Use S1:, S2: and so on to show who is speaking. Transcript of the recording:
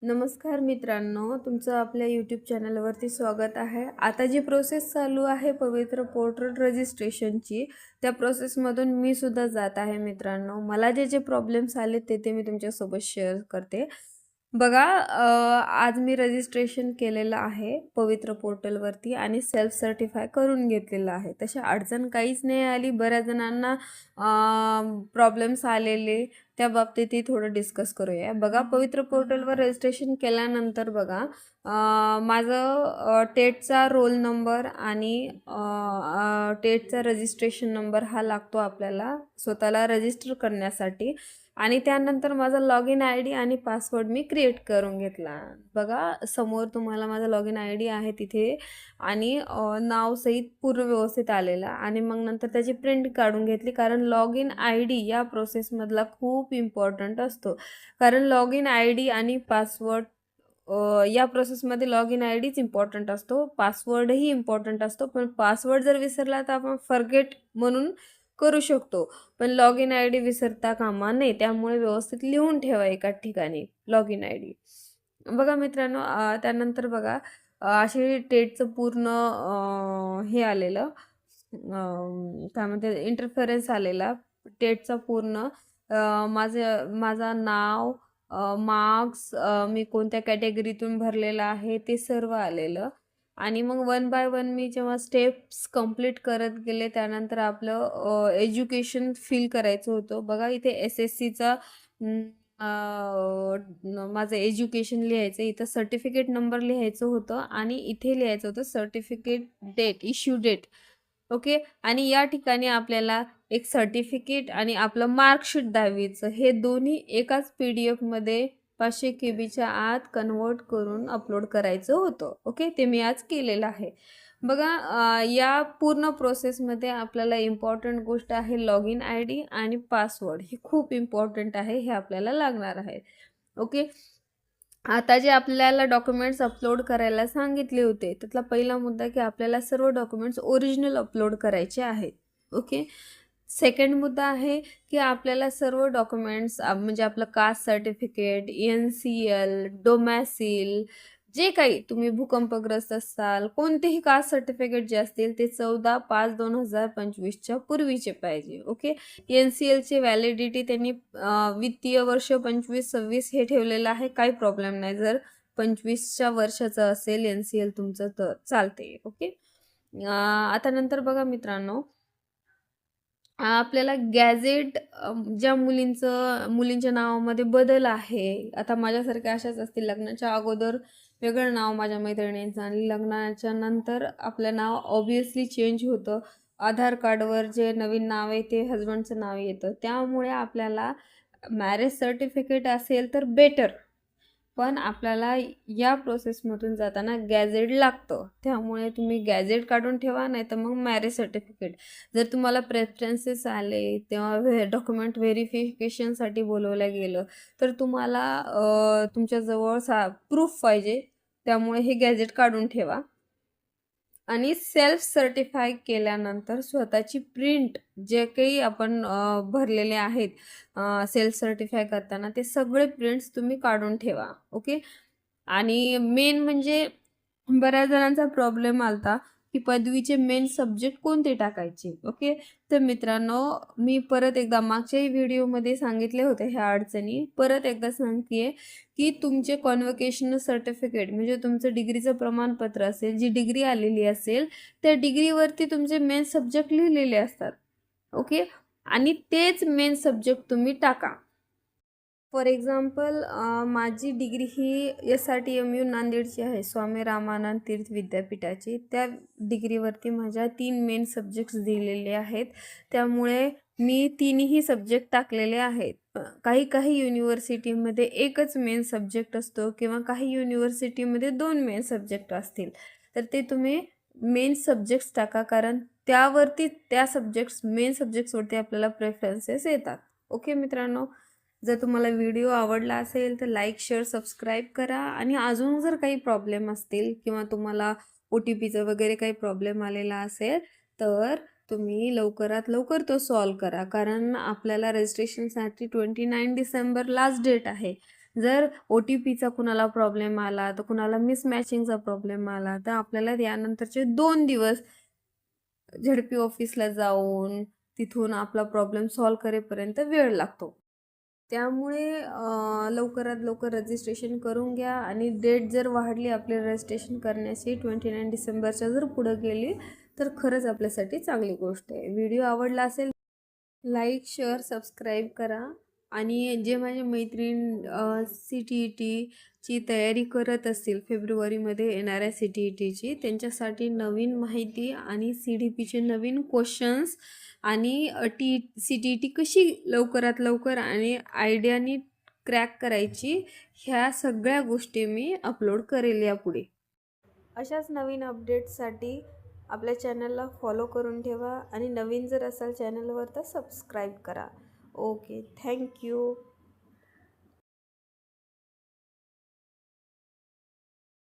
S1: नमस्कार मित्रांनो, तुमचं आपल्या यूट्यूब चॅनलवरती स्वागत आहे. आता जी प्रोसेस चालू आहे पवित्र पोर्टल रजिस्ट्रेशनची, त्या प्रोसेसमधून मी सुद्धा जात आहे मित्रांनो. मला जे जे प्रॉब्लेम्स आले ते मी तुमच्यासोबत शेअर करते. बघा, आज मी रजिस्ट्रेशन केलेलं आहे पवित्र पोर्टलवरती आणि सेल्फ सर्टिफाय करून घेतलेलं आहे. तशी अडचण काहीच नाही आली. बऱ्याच जणांना प्रॉब्लेम्स आलेले, त्या बाबतीतही थोडं डिस्कस करूया. बघा, पवित्र पोर्टलवर रजिस्ट्रेशन केल्यानंतर बघा, माझं टेटचा रोल नंबर आणि टेटचा रजिस्ट्रेशन नंबर हा लागतो आपल्याला स्वतःला रजिस्टर करण्यासाठी. आणि त्यानंतर माझा लॉग इन आय डी आणि पासवर्ड मी क्रिएट करून घेतला. बघा, समोर तुम्हाला माझा लॉग इन आय डी आहे तिथे आणि नाव सहित पूर्ण व्यवस्थित आलेला. आणि मग नंतर त्याची प्रिंट काढून घेतली, कारण लॉग इन आय डी या प्रोसेसमधला खूप इम्पॉर्टंट असतो. कारण लॉग इन आय डी आणि पासवर्ड या प्रोसेसमध्ये लॉग इन आय डीच इम्पॉर्टंट असतो, पासवर्डही इम्पॉर्टंट असतो. पण पासवर्ड जर विसरला तर आपण फॉरगेट म्हणून करू शकतो, पण लॉग इन आय डी विसरता कामा नये. त्यामुळे व्यवस्थित लिहून ठेवा एका ठिकाणी लॉग इन आय डी. बघा मित्रांनो, त्यानंतर बघा, अशी टेटचं पूर्ण हे आलेलं, काय म्हणते, इंटरफरन्स आलेला टेटचा पूर्ण. माझं नाव, मार्क्स, मी कोणत्या कॅटेगरीतून भरलेलं आहे ते सर्व आलेलं. आणि मग वन बाय वन मी जेव्हा स्टेप्स कंप्लीट करत गेले, त्यानंतर आपलं एज्युकेशन फिल करायचं होतं. बघा, इथे SSCचा माझं एज्युकेशन लिहायचं, इथं सर्टिफिकेट नंबर लिहायचं होतं आणि इथे लिहायचं होतं certificate date, issue date. Okay. आणि या ठिकाणी आपल्याला एक सर्टिफिकेट आणि आपलं मार्कशीट 10वीचं हे दोन्ही एकाच PDF मध्ये 500 KBच्या आत कन्वर्ट करून अपलोड करायचं होतं. ओके, ते मी आज केलेलं आहे. बघा, या पूर्ण प्रोसेसमध्ये आपल्याला इम्पॉर्टंट गोष्ट आहे लॉग इन आय डी आणि पासवर्ड. हे खूप इम्पॉर्टंट आहे, हे आपल्याला लागणार आहे. ओके. आता जे आपल्याला डॉक्युमेंट्स अपलोड करायला सांगितले होते, त्यातला पहिला मुद्दा की आपल्याला सर्व डॉक्युमेंट्स ओरिजिनल अपलोड करायचे आहेत. ओके. सेकंड मुद्दा आहे की आपल्याला सर्व डॉक्युमेंट्स, म्हणजे आपलं कास्ट सर्टिफिकेट, NCL, डोमॅसिल, जे काही तुम्ही भूकंपग्रस्त असाल, कोणतेही कास्ट सर्टिफिकेट जे असतील ते 14/5/2025च्या पूर्वीचे पाहिजे. ओके. NCLची व्हॅलिडिटी त्यांनी वित्तीय वर्ष 25-26 हे ठेवलेलं आहे. काही प्रॉब्लेम नाही, जर 25च्या वर्षाचं असेल NCL तुमचं तर चालते. ओके. आता नंतर बघा मित्रांनो, आपल्याला गॅझेट, ज्या मुलींच्या नावामध्ये बदल आहे, आता माझ्यासारख्या अशाच असतील, लग्नाच्या अगोदर वेगळं नाव माझ्या मैत्रिणींचं आणि लग्नाच्या नंतर आपलं नाव ऑब्वियसली चेंज होतं. आधार कार्डवर जे नवीन नाव आहे ते हजबंडचं नाव येतं. त्यामुळे आपल्याला मॅरेज सर्टिफिकेट असेल तर बेटर, पण आपल्याला या प्रोसेसमधून जाताना गॅझेट लागतं. त्यामुळे तुम्ही गॅझेट काढून ठेवा, नाही तर मग मॅरेज सर्टिफिकेट. जर तुम्हाला प्रेफरन्सेस आले तेव्हा डॉक्युमेंट व्हेरिफिकेशनसाठी बोलवलं गेलं तर तुम्हाला तुमच्याजवळ प्रूफ पाहिजे. त्यामुळे हे गॅझेट काढून ठेवा. आणि सेल्फ सर्टिफाय केल्यानंतर स्वतःची प्रिंट, जे काही आपण भरलेले आहेत सेल्फ सर्टिफाय करताना, ते सगळे प्रिंट्स तुम्ही काढून ठेवा. ओके. आणि मेन म्हणजे बऱ्याच जणांचा प्रॉब्लेम आलता की पदवीचे मेन सब्जेक्ट कोणते टाकायचे. ओके. तर मित्रांनो, मी परत एकदा मागच्याही व्हिडिओमध्ये सांगितले होते ह्या अडचणी, परत एकदा सांगते की तुमचे कॉन्व्होकेशन सर्टिफिकेट, म्हणजे तुमचं डिग्रीचं प्रमाणपत्र असेल, जी डिग्री आलेली असेल त्या डिग्रीवरती तुमचे मेन सब्जेक्ट लिहिलेले असतात. ओके. आणि तेच मेन सब्जेक्ट तुम्ही टाका. फॉर एक्झाम्पल, माझी डिग्री ही SRTMU नांदेडची आहे, स्वामी रामानंद तीर्थ विद्यापीठाची. त्या डिग्रीवरती माझ्या 3 मेन सब्जेक्ट्स दिलेले आहेत. त्यामुळे मी 3ही सब्जेक्ट टाकलेले आहेत. काही काही युनिव्हर्सिटीमध्ये एकच मेन सब्जेक्ट असतो किंवा काही युनिव्हर्सिटीमध्ये 2 मेन सब्जेक्ट असतील, तर ते तुम्ही मेन सब्जेक्ट्स टाका, कारण त्यावरती त्या मेन सब्जेक्ट्सवरती आपल्याला प्रेफरन्सेस येतात. ओके मित्रांनो, जर तुम्हाला व्हिडिओ आवडला असेल तर लाईक, शेअर, सबस्क्राईब करा. आणि अजून जर काही प्रॉब्लेम असतील किंवा तुम्हाला OTPचं वगैरे काही प्रॉब्लेम आलेला असेल तर तुम्ही लवकरात लवकर तो सॉल्व करा, कारण आपल्याला रजिस्ट्रेशनसाठी 29 डिसेंबर लास्ट डेट आहे. जर OTPचा कुणाला प्रॉब्लेम आला, तर कुणाला मिसमॅचिंगचा प्रॉब्लेम आला, तर आपल्याला यानंतरचे 2 दिवस झडपी ऑफिसला जाऊन तिथून आपला प्रॉब्लेम सॉल्व्ह करेपर्यंत वेळ लागतो. त्यामुळे लवकरात लवकर रजिस्ट्रेशन करून घ्या आणि डेट जर वाढली आपले रजिस्ट्रेशन करण्याची 29 डिसेंबरच्या जर पुढं गेली तर खरंच आपल्यासाठी चांगली गोष्ट आहे. व्हिडिओ आवडला असेल लाईक, शेअर, सबस्क्राईब करा आणि जे माझे मैत्रीण CTETची तयारी करत असतील फेब्रुवारीमध्ये येणाऱ्या CTETची, त्यांच्यासाठी नवीन माहिती आणि CDPचे नवीन क्वेश्चन्स आणि CTET कशी लवकरात लवकर आणि आयडियानी क्रॅक करायची, ह्या सगळ्या गोष्टी मी अपलोड करेल यापुढे. अशाच नवीन अपडेट्ससाठी आपल्या चॅनलला फॉलो करून ठेवा आणि नवीन जर असाल चॅनलवर तर सबस्क्राईब करा. Okay, thank you.